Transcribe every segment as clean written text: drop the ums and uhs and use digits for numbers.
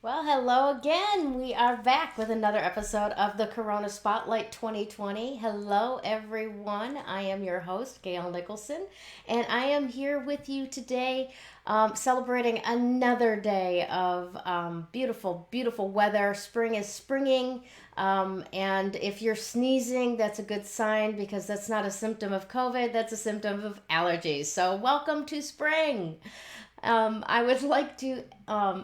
Well, hello again. We are back with another episode of the Corona Spotlight 2020. Hello, everyone. I am your host, Gayle Nicholson, and I am here with you today celebrating another day of beautiful, beautiful weather. Spring is springing, and if you're sneezing, that's a good sign because that's not a symptom of COVID, that's a symptom of allergies. So, welcome to spring. I would like to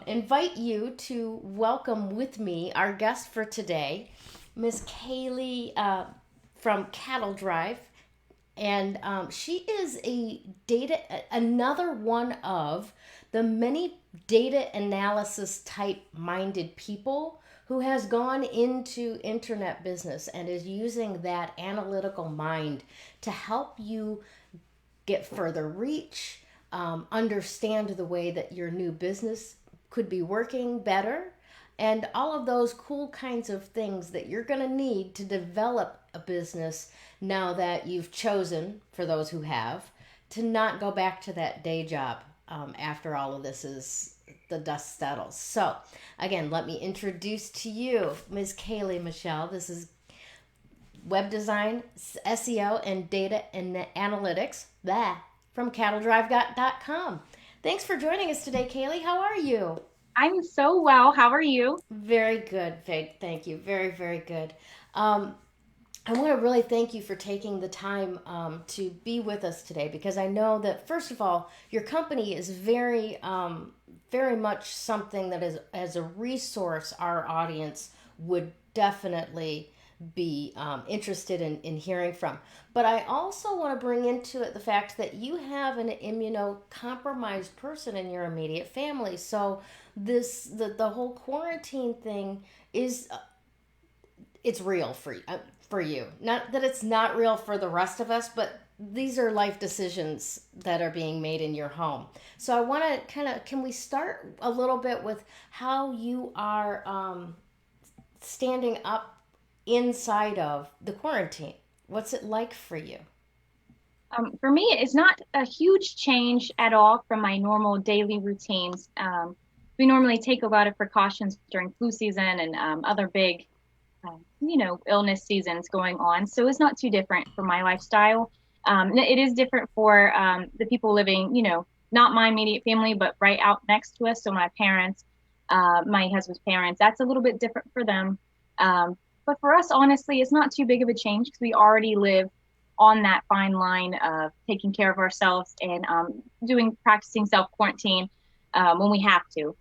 invite you to welcome with me our guest for today, Miss Kaylie from Cattle Drive, and she is another one of the many data analysis type minded people who has gone into internet business and is using that analytical mind to help you get further reach, understand the way that your new business could be working better, and all of those cool kinds of things that you're going to need to develop a business now that you've chosen, for those who have, to not go back to that day job after all of this is the dust settles. So, again, let me introduce to you Ms. Kaylie Michel. This is web design, SEO, and data and analytics. From cattledrive.com. Thanks for joining us today, Kaylie. How are you? I'm so well. How are you? Very good. Thank you. Very, very good. Um, I want to really thank you for taking the time to be with us today because I know that, first of all, your company is very much something that is, as a resource, our audience would definitely be interested in hearing from. But I also want to bring into it the fact that you have an immunocompromised person in your immediate family. So the whole quarantine thing is it's real for you. Not that it's not real for the rest of us, but these are life decisions that are being made in your home. So I want to can we start a little bit with how you are standing up inside of the quarantine? What's it like for you? For me, it's not a huge change at all from my normal daily routines. We normally take a lot of precautions during flu season and other big, illness seasons going on. So it's not too different for my lifestyle. It is different for the people living, not my immediate family, but right out next to us. So my parents, my husband's parents, that's a little bit different for them. But for us, honestly, it's not too big of a change because we already live on that fine line of taking care of ourselves and practicing self quarantine when we have to.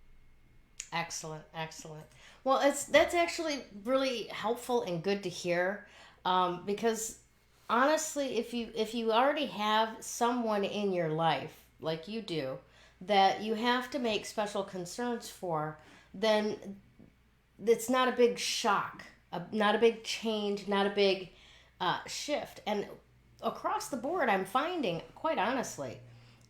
Excellent, excellent. Well, it's that's actually really helpful and good to hear, because honestly, if you already have someone in your life like you do that you have to make special concerns for, then it's not a big shock, not a big change, not a big shift. And across the board, I'm finding, quite honestly,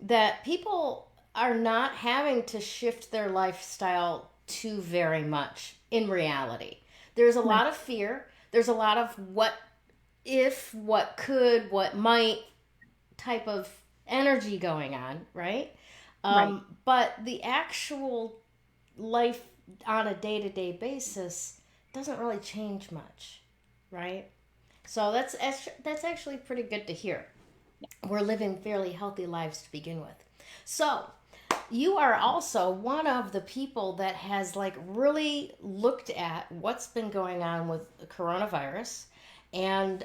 that people are not having to shift their lifestyle too very much in reality. There's a Right. lot of fear, there's a lot of what if, what could, what might type of energy going on, right? Right. But the actual life on a day to day basis doesn't really change much, right? So that's actually pretty good to hear. We're living fairly healthy lives to begin with. So you are also one of the people that has like really looked at what's been going on with the coronavirus and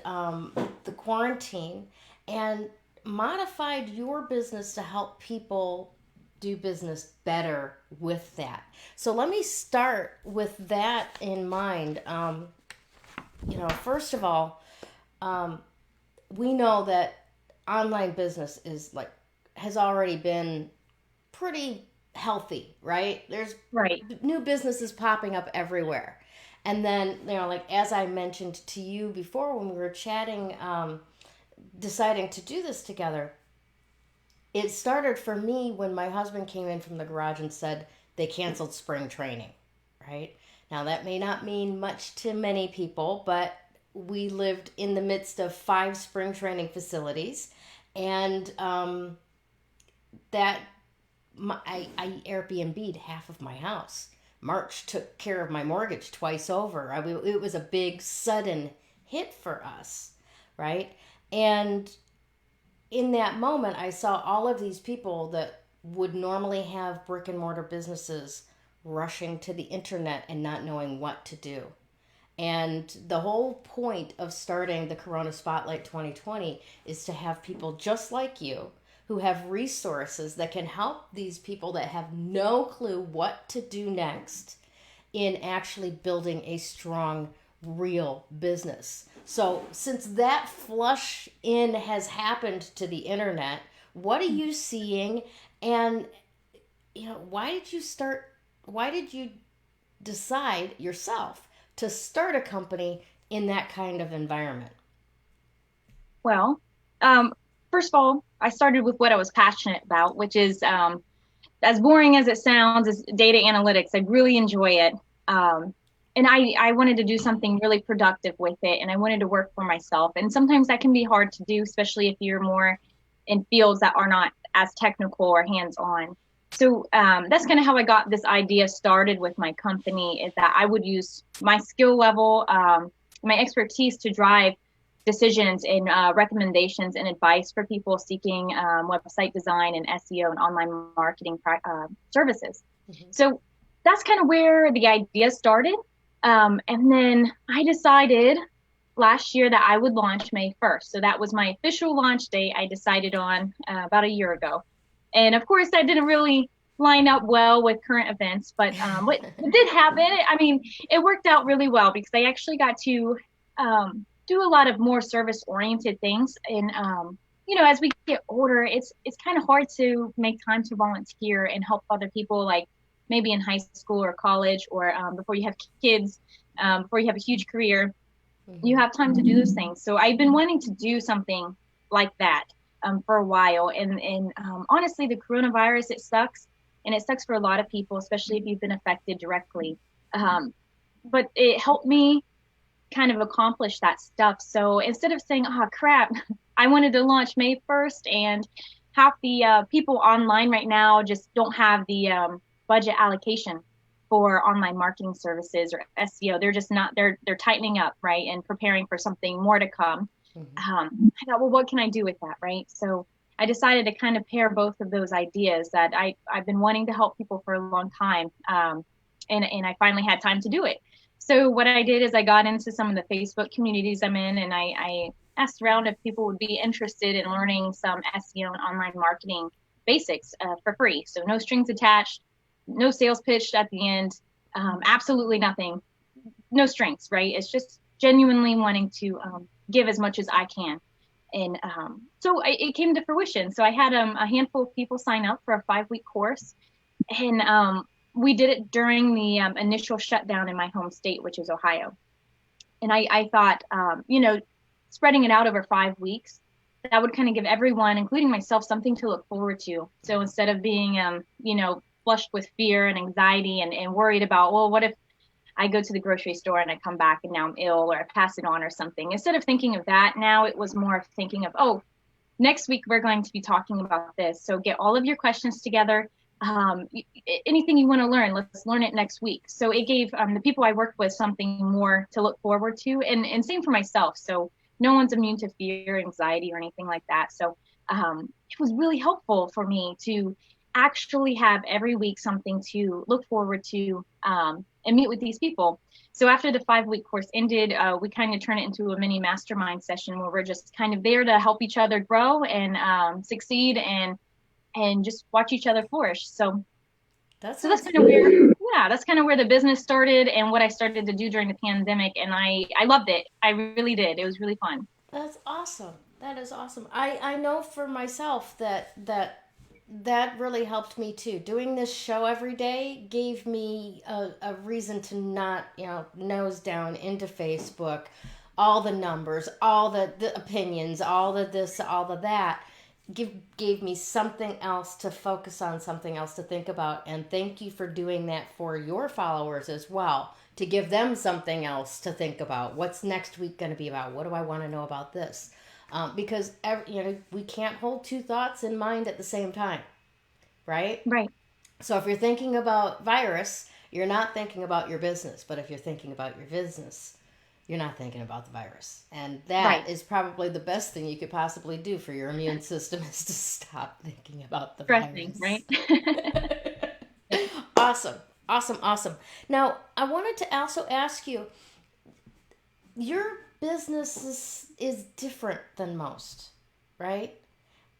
the quarantine and modified your business to help people do business better with that. So let me start with that in mind. First of all, um, we know that online business is like has already been pretty healthy, right? There's Right. new businesses popping up everywhere. And then, like as I mentioned to you before when we were chatting, deciding to do this together, it started for me when my husband came in from the garage and said they canceled spring training, right? Now, that may not mean much to many people, but we lived in the midst of five spring training facilities, and that I Airbnb'd half of my house. March took care of my mortgage twice over. It was a big sudden hit for us, right? And in that moment, I saw all of these people that would normally have brick and mortar businesses rushing to the internet and not knowing what to do. And the whole point of starting the Corona Spotlight 2020 is to have people just like you who have resources that can help these people that have no clue what to do next in actually building a strong, real business. So, since that flush in has happened to the internet, what are you seeing? And, why did you decide yourself to start a company in that kind of environment? Well, um, first of all, I started with what I was passionate about, which is as boring as it sounds, is data analytics. I really enjoy it. And I wanted to do something really productive with it, and I wanted to work for myself. And sometimes that can be hard to do, especially if you're more in fields that are not as technical or hands-on. So that's kind of how I got this idea started with my company, is that I would use my skill level, my expertise to drive decisions and recommendations and advice for people seeking website design and SEO and online marketing services. Mm-hmm. So that's kind of where the idea started. And then I decided last year that I would launch May 1st. So that was my official launch date I decided on about a year ago. And of course, that didn't really line up well with current events, but what did happen, I mean, it worked out really well because I actually got to do a lot of more service-oriented things. And, as we get older, it's kind of hard to make time to volunteer and help other people, like maybe in high school or college, or before you have kids, before you have a huge career, mm-hmm. you have time to do those things. So I've been wanting to do something like that for a while. And honestly, the coronavirus, it sucks. And it sucks for a lot of people, especially if you've been affected directly. But it helped me kind of accomplish that stuff. So instead of saying, oh, crap, I wanted to launch May 1st, and half the people online right now just don't have the budget allocation for online marketing services or SEO. They're just not, they're tightening up, right, and preparing for something more to come. Mm-hmm. I thought, well, what can I do with that, right? So I decided to kind of pair both of those ideas that I've been wanting to help people for a long time, and I finally had time to do it. So what I did is I got into some of the Facebook communities I'm in, and I asked around if people would be interested in learning some SEO and online marketing basics for free. So no strings attached, no sales pitch at the end, absolutely nothing, no strings, right? It's just genuinely wanting to give as much as I can. And so it came to fruition. So I had a handful of people sign up for a 5-week course. And we did it during the initial shutdown in my home state, which is Ohio. And I thought, spreading it out over 5 weeks, that would kind of give everyone, including myself, something to look forward to. So instead of being, flushed with fear and anxiety and worried about, well, what if I go to the grocery store and I come back and now I'm ill, or I pass it on or something. Instead of thinking of that, now it was more of thinking of, oh, next week we're going to be talking about this. So get all of your questions together. Anything you want to learn, let's learn it next week. So it gave the people I worked with something more to look forward to, and same for myself. So no one's immune to fear, anxiety, or anything like that. So it was really helpful for me to actually have every week something to look forward to and meet with these people. So after the 5-week course ended, we kind of turned it into a mini mastermind session where we're just kind of there to help each other grow and succeed and just watch each other flourish. So that's kind of where the business started and what I started to do during the pandemic. And I loved it. I really did. It was really fun. That's awesome. That is awesome. I know for myself that really helped me too. Doing this show every day gave me a reason to not, nose down into Facebook, all the numbers, all the opinions, all the this, all the that. Gave me something else to focus on, something else to think about. And thank you for doing that for your followers as well, to give them something else to think about. What's next week going to be about? What do I want to know about this? Because we can't hold two thoughts in mind at the same time, right? Right. So if you're thinking about virus, you're not thinking about your business. But if you're thinking about your business, you're not thinking about the virus. And that is probably the best thing you could possibly do for your immune system, is to stop thinking about the Stressing, virus. right? Awesome. Awesome. Awesome. Now, I wanted to also ask you, your business is different than most, right?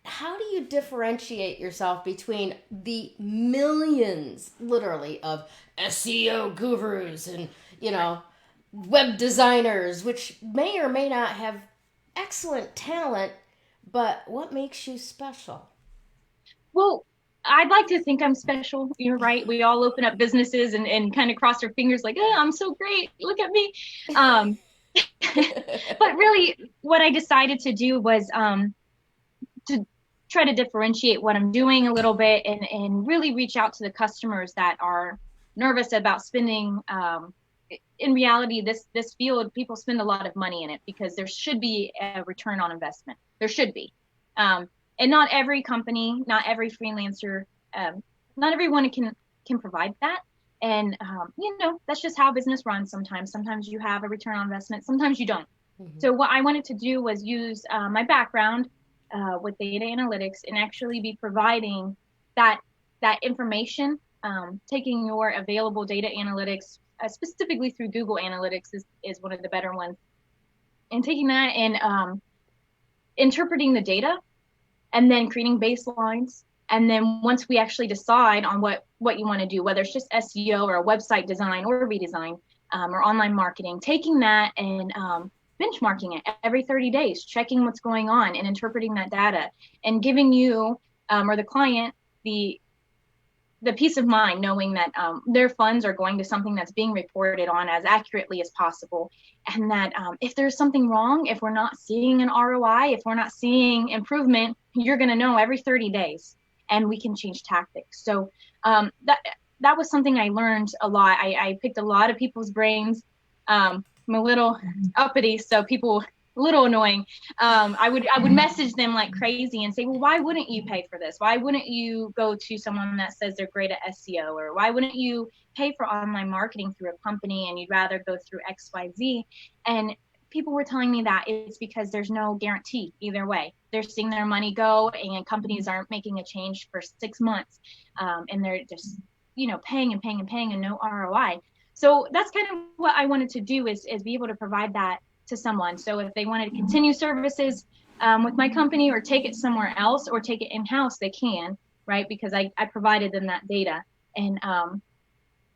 How do you differentiate yourself between the millions, literally, of SEO gurus and, web designers, which may or may not have excellent talent, but what makes you special? Well, I'd like to think I'm special. You're right. We all open up businesses and kind of cross our fingers like, oh, I'm so great. Look at me. But really, what I decided to do was to try to differentiate what I'm doing a little bit, and really reach out to the customers that are nervous about spending. In reality, this field, people spend a lot of money in it because there should be a return on investment. There should be. And not every company, not every freelancer, not everyone can provide that. And, that's just how business runs sometimes. Sometimes you have a return on investment, sometimes you don't. Mm-hmm. So what I wanted to do was use my background with data analytics and actually be providing that information, taking your available data analytics, specifically through Google Analytics is one of the better ones, and taking that and interpreting the data, and then creating baselines. And then once we actually decide on what you want to do, whether it's just SEO or a website design or redesign or online marketing, taking that and benchmarking it every 30 days, checking what's going on and interpreting that data, and giving you or the client the peace of mind knowing that their funds are going to something that's being reported on as accurately as possible. And that if there's something wrong, if we're not seeing an ROI, if we're not seeing improvement, you're going to know every 30 days and we can change tactics. So that was something I learned a lot. I picked a lot of people's brains. I'm a little uppity, so people a little annoying. I would message them like crazy and say, well, why wouldn't you pay for this? Why wouldn't you go to someone that says they're great at SEO? Or why wouldn't you pay for online marketing through a company and you'd rather go through XYZ? And people were telling me that it's because there's no guarantee either way. They're seeing their money go, and companies aren't making a change for 6 months. And they're just, paying and paying and paying and no ROI. So that's kind of what I wanted to do is be able to provide that to someone. So if they wanted to continue services with my company or take it somewhere else or take it in-house, they can, right? Because I provided them that data. And I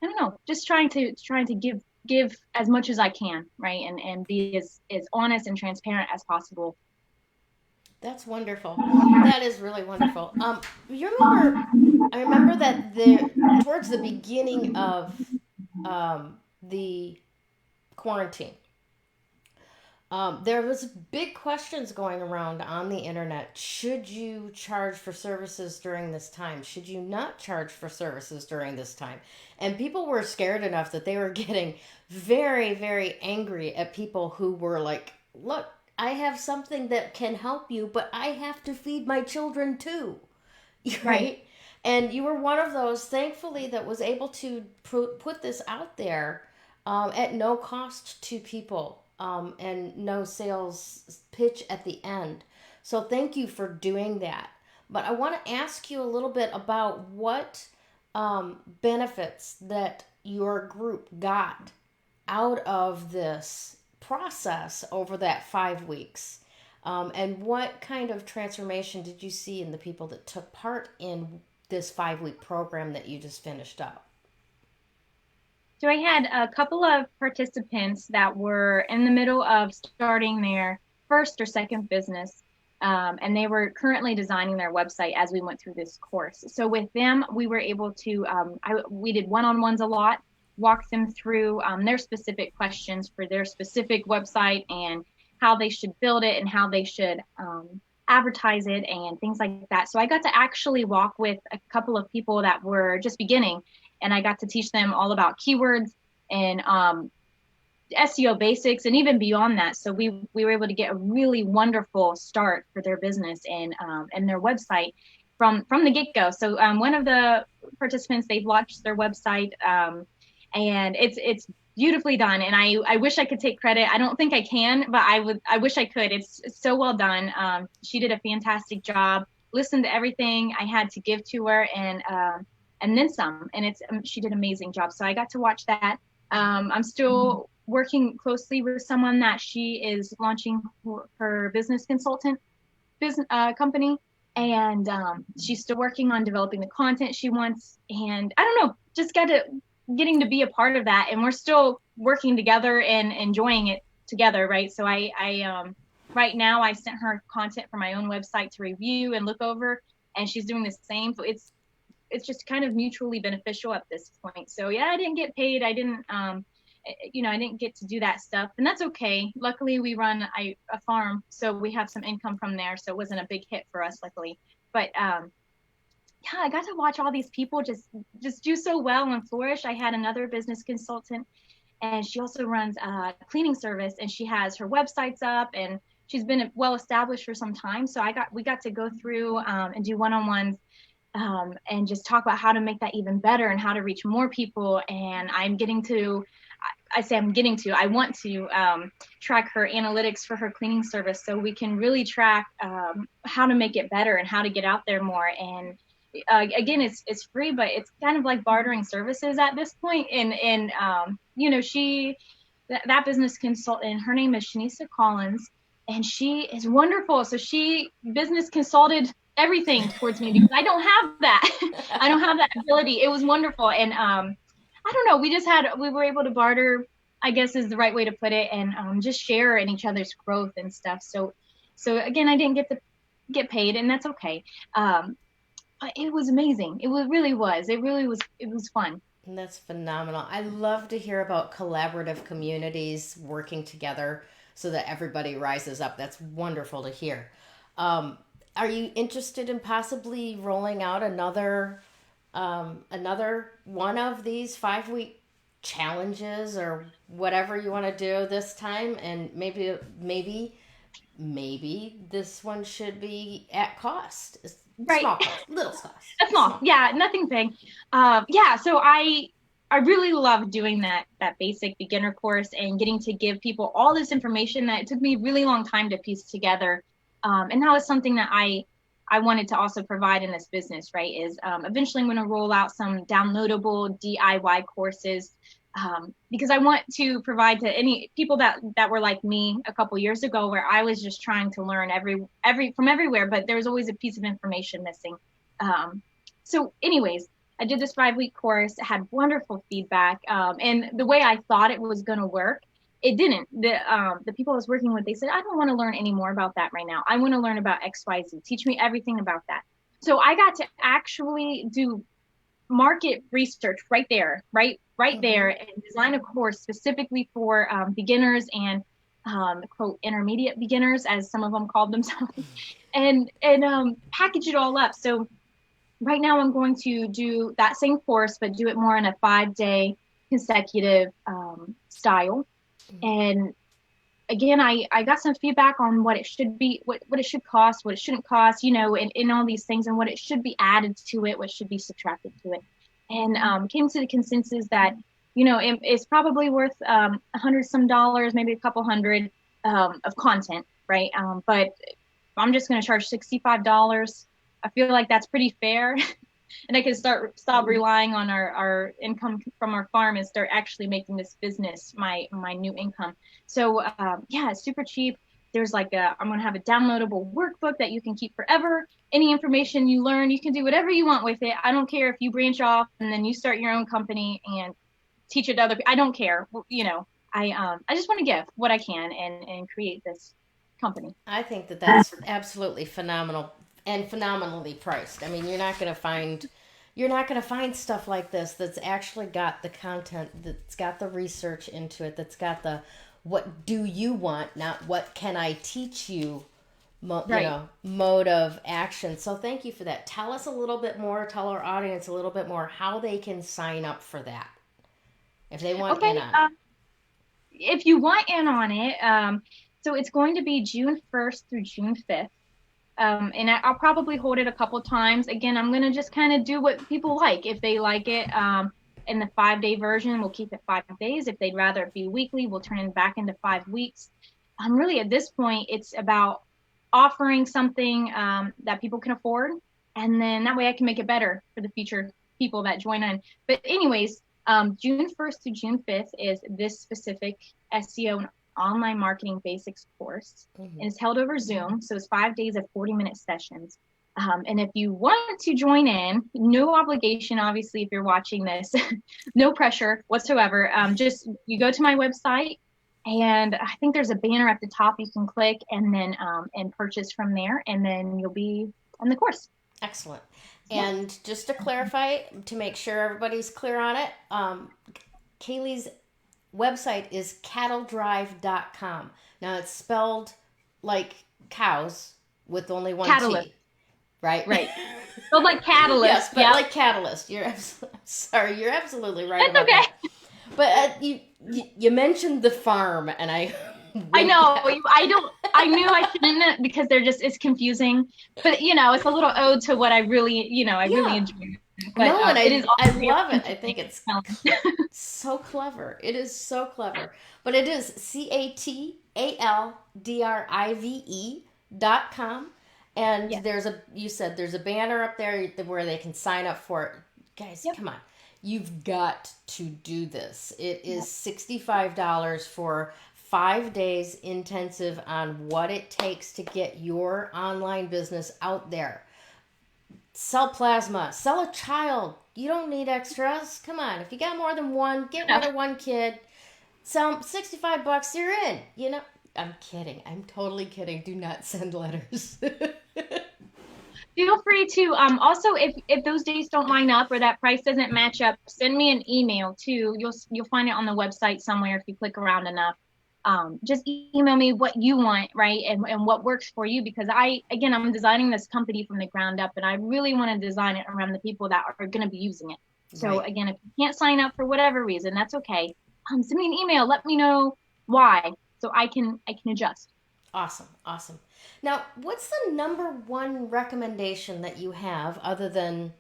don't know, just trying to give as much as I can, right? And be as honest and transparent as possible. That's wonderful. That is really wonderful. I remember that towards the beginning of the quarantine, there was big questions going around on the internet. Should you charge for services during this time? Should you not charge for services during this time? And people were scared enough that they were getting very, very angry at people who were like, look, I have something that can help you, but I have to feed my children too. Right? And you were one of those, thankfully, that was able to put this out there at no cost to people. And no sales pitch at the end. So thank you for doing that. But I want to ask you a little bit about what benefits that your group got out of this process over that 5 weeks. And what kind of transformation did you see in the people that took part in this 5-week program that you just finished up? So I had a couple of participants that were in the middle of starting their first or second business, and they were currently designing their website as we went through this course. So with them, we were able to, we did one-on-ones a lot, walk them through their specific questions for their specific website and how they should build it and how they should advertise it and things like that. So I got to actually walk with a couple of people that were just beginning, and I got to teach them all about keywords and SEO basics and even beyond that. So we were able to get a really wonderful start for their business and their website from the get-go. So one of the participants, they've launched their website and it's beautifully done. And I wish I could take credit. I don't think I can, but I wish I could. It's so well done. She did a fantastic job. Listened to everything I had to give to her, and then some. And she did an amazing job. So I got to watch that. I'm still working closely with someone that she is launching her business consultant business company, and she's still working on developing the content she wants. And I don't know, just getting to be a part of that, and we're still working together and enjoying it together, right? So I right now I sent her content for my own website to review and look over, and she's doing the same. So it's just kind of mutually beneficial at this point. So yeah, I didn't get paid. I didn't I didn't get to do that stuff, and that's okay. Luckily, we run a farm, so we have some income from there, so it wasn't a big hit for us, luckily. But yeah, I got to watch all these people just do so well and flourish. I had another business consultant, and she also runs a cleaning service, and she has her websites up, and she's been well established for some time. So we got to go through and do one-on-ones, and just talk about how to make that even better and how to reach more people. And I want to track her analytics for her cleaning service, so we can really track how to make it better and how to get out there more. And again, it's free, but it's kind of like bartering services at this point. And that business consultant, her name is Shanisa Collins, and she is wonderful. So she business consulted everything towards me, because I don't have that. I don't have that ability. It was wonderful. And I don't know, we were able to barter, I guess is the right way to put it, and just share in each other's growth and stuff. So again, I didn't get paid, and that's okay. But it was amazing. It really was. It was fun. And that's phenomenal. I love to hear about collaborative communities working together so that everybody rises up. That's wonderful to hear. Are you interested in possibly rolling out another one of these 5-week challenges or whatever you want to do this time? And maybe this one should be at cost. Right. Small cost, little cost. Small. Yeah, nothing big. So I really love doing that basic beginner course and getting to give people all this information that it took me a really long time to piece together. And that was something that I wanted to also provide in this business, right? Is eventually I'm going to roll out some downloadable DIY courses, because I want to provide to any people that were like me a couple years ago, where I was just trying to learn from everywhere, but there was always a piece of information missing. So anyways, I did this 5-week course, had wonderful feedback, and the way I thought it was going to work, it didn't. The people I was working with, they said, I don't want to learn any more about that right now. I want to learn about XYZ. Teach me everything about that. So I got to actually do market research right there, right there, and design a course specifically for beginners and quote intermediate beginners, as some of them called themselves, and package it all up. So right now I'm going to do that same course, but do it more in a 5-day consecutive style. And again, I got some feedback on what it should be, what it should cost, what it shouldn't cost, and all these things, and what it should be added to it, what should be subtracted to it. And came to the consensus that, it's probably worth $100 some, maybe a couple hundred of content, right? But I'm just going to charge $65. I feel like that's pretty fair. And I can stop relying on our income from our farm and start actually making this business my new income. So it's super cheap. There's I'm going to have a downloadable workbook that you can keep forever. Any information you learn, you can do whatever you want with it. I don't care if you branch off and then you start your own company and teach it to other people. I don't care. I just want to give what I can and create this company. I think that's absolutely phenomenal. And phenomenally priced. I mean, you're not going to find stuff like this that's actually got the content, that's got the research into it, that's got the what do you want, not what can I teach you, mode of action. So thank you for that. Tell us a little bit more. Tell our audience a little bit more how they can sign up for that if they want in on it. If you want in on it, so it's going to be June 1st through June 5th. And I'll probably hold it a couple times. Again, I'm going to just kind of do what people like, if they like it. in the 5-day version, we'll keep it 5 days. If they'd rather it be weekly, we'll turn it back into 5 weeks. Really, at this point, it's about offering something that people can afford, and then that way I can make it better for the future people that join in. But anyways, June 1st to June 5th is this specific SEO and online marketing basics course. And it's held over Zoom, so it's 5 days of 40-minute sessions. And if you want to join in, no obligation, obviously, if you're watching this, no pressure whatsoever. Just you go to my website, and I think there's a banner at the top you can click and then and purchase from there, and then you'll be on the course. Excellent. And just to clarify, to make sure everybody's clear on it, Kaylie's website is cattledrive.com. Now it's spelled like cows with only one Catalyst. T. Right? Right. Spelled like catalyst. Yes, but like catalyst. You're sorry, you're absolutely right. That's about okay. that. But you mentioned the farm, and I know. I knew I shouldn't, because it's confusing. But it's a little ode to what I really, really enjoy. But, no, and it is. I love it. I think it's so clever. It is so clever. But it is CATALDRIVE.com. And you said there's a banner up there where they can sign up for it. Guys, come on. You've got to do this. It is $65 for 5 days intensive on what it takes to get your online business out there. Sell plasma, sell a child. You don't need extras. Come on. If you got more than one, get rid of one kid. Sell $65, you're in. I'm kidding. I'm totally kidding. Do not send letters. Feel free to also, if those days don't line up or that price doesn't match up, send me an email too. You'll find it on the website somewhere if you click around enough. Just email me what you want, right, and what works for you, because I'm designing this company from the ground up, and I really want to design it around the people that are going to be using it. So again, if you can't sign up for whatever reason, that's okay. Send me an email. Let me know why, so I can adjust. Awesome. Now, what's the number one recommendation that you have, other than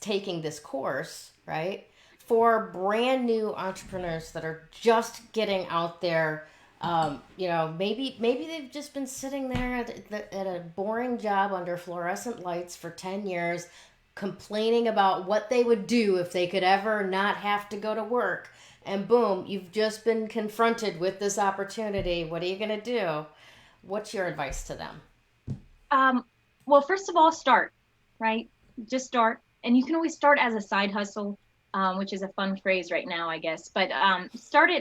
taking this course, right, for brand new entrepreneurs that are just getting out there? Maybe they've just been sitting there at a boring job under fluorescent lights for 10 years, complaining about what they would do if they could ever not have to go to work. And boom, you've just been confronted with this opportunity. What are you going to do? What's your advice to them? Well, first of all, start, right? Just start. And you can always start as a side hustle, which is a fun phrase right now, I guess. But start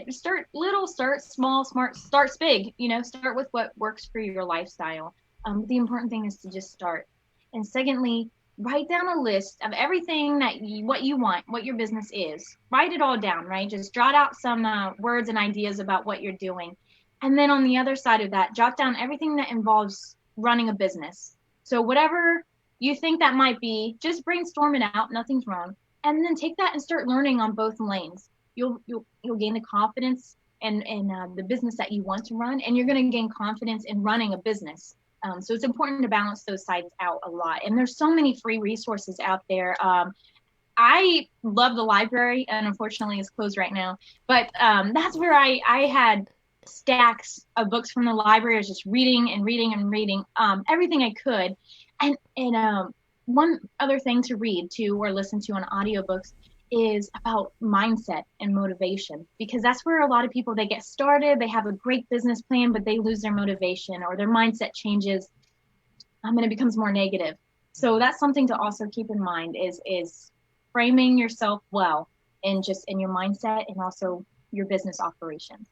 little, start small, start big. Start with what works for your lifestyle. The important thing is to just start. And secondly, write down a list of everything what you want, what your business is. Write it all down, right? Just jot out some words and ideas about what you're doing. And then on the other side of that, jot down everything that involves running a business. So whatever you think that might be, just brainstorm it out. Nothing's wrong. And then take that and start learning on both lanes. You'll gain the confidence in the business that you want to run, and you're going to gain confidence in running a business. So it's important to balance those sides out a lot. And there's so many free resources out there. I love the library, and unfortunately it's closed right now. But that's where I had stacks of books from the library. I was just reading and reading and reading everything I could. And one other thing to read too, or listen to on audiobooks, is about mindset and motivation, because that's where a lot of people, they get started, they have a great business plan, but they lose their motivation, or their mindset changes and it becomes more negative. So that's something to also keep in mind, is framing yourself well in your mindset and also your business operations.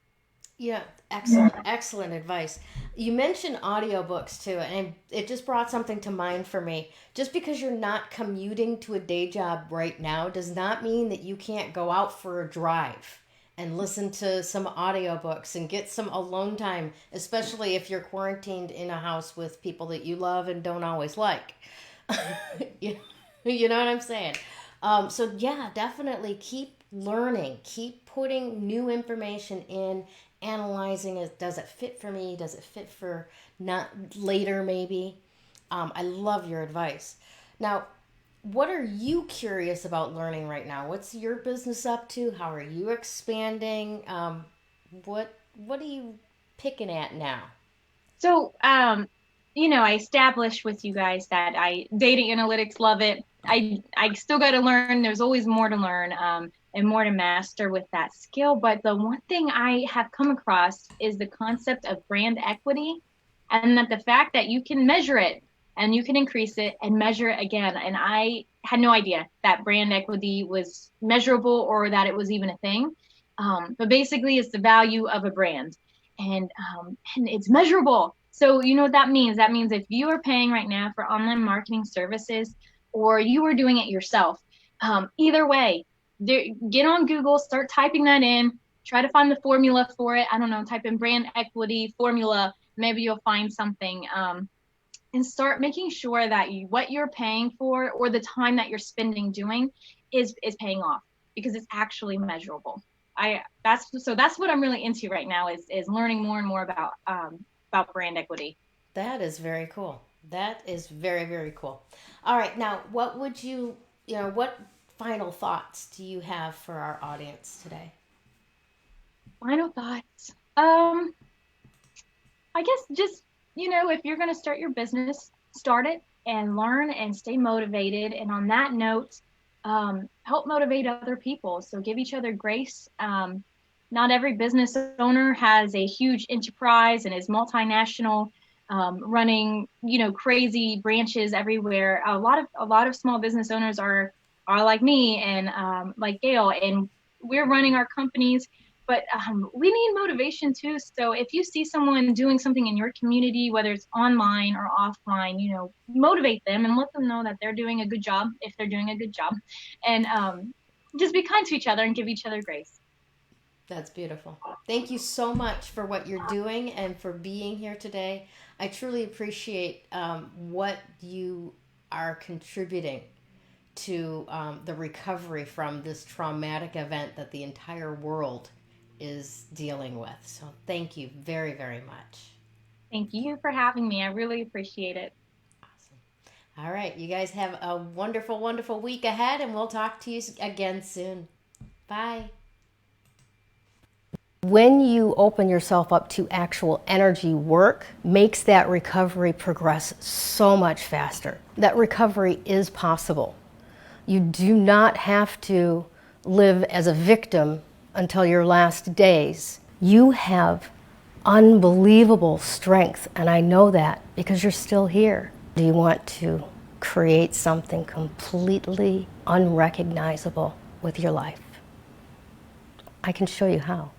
Yeah, excellent advice. You mentioned audiobooks too, and it just brought something to mind for me. Just because you're not commuting to a day job right now does not mean that you can't go out for a drive and listen to some audiobooks and get some alone time, especially if you're quarantined in a house with people that you love and don't always like. You know what I'm saying? So yeah, definitely keep learning, keep putting new information in, analyzing it. Does it fit for me? Does it fit for not later maybe? I love your advice. Now, what are you curious about learning right now? What's your business up to? How are you expanding? What are you picking at now? So, I established with you guys that data analytics, love it. I still got to learn. There's always more to learn, and more to master with that skill. But the one thing I have come across is the concept of brand equity, and that the fact that you can measure it and you can increase it and measure it again. And I had no idea that brand equity was measurable or that it was even a thing. But basically, it's the value of a brand, and it's measurable. So you know what that means? That means if you are paying right now for online marketing services, or you are doing it yourself, either way, get on Google, start typing that in, try to find the formula for it. I don't know, type in brand equity formula, maybe you'll find something. And start making sure that what you're paying for or the time that you're spending doing is paying off, because it's actually measurable. That's what I'm really into right now, is learning more and more about brand equity. That is very cool. That is very, very cool. All right, now what final thoughts do you have for our audience today? Final thoughts. I guess just, if you're going to start your business, start it and learn and stay motivated. And on that note, help motivate other people. So give each other grace. Not every business owner has a huge enterprise and is multinational, running, crazy branches everywhere. A lot of small business owners are like me and like Gayle, and we're running our companies, but we need motivation too. So if you see someone doing something in your community, whether it's online or offline, motivate them and let them know that they're doing a good job if they're doing a good job, and just be kind to each other and give each other grace. That's beautiful. Thank you so much for what you're doing and for being here today. I truly appreciate what you are contributing to the recovery from this traumatic event that the entire world is dealing with. So thank you very, very much. Thank you for having me. I really appreciate it. Awesome. All right. You guys have a wonderful, wonderful week ahead, and we'll talk to you again soon. Bye. When you open yourself up to actual energy work, makes that recovery progress so much faster. That recovery is possible. You do not have to live as a victim until your last days. You have unbelievable strength, and I know that because you're still here. Do you want to create something completely unrecognizable with your life? I can show you how.